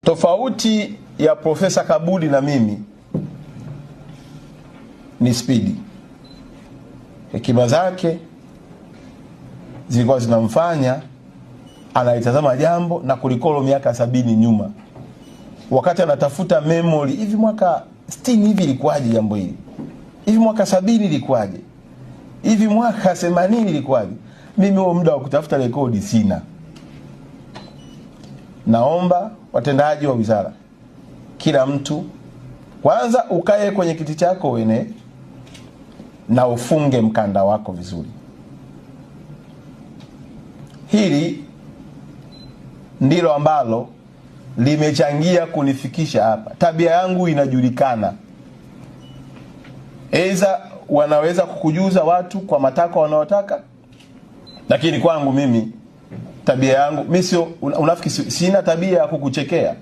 Tofauti ya Profesa Kabudi na mimi ni spidi. Hekima zake zilikuwa zinamfanya anaitazama jambo na kulikolo miaka 70 nyuma. Wakati anatafuta memory, hivi mwaka 60 hivi ilikuwaje jambo hili? Hivi mwaka 70 ilikuwaje? Hivi mwaka 80 ilikuwaje? Mimi huo muda wa kutafuta rekodi sina. Naomba watendaji wa wizara, kila mtu kwanza ukae kwenye kiti chako wene na ufunge mkanda wako vizuri. Hili ndilo ambalo limechangia kunifikisha hapa. Tabia yangu inajulikana. Eza wanaweza kukujuza watu kwa matakwa wanaotaka, lakini kwangu mimi tabia yangu, mimi sio unafiki, sina tabia ya kukuchekea.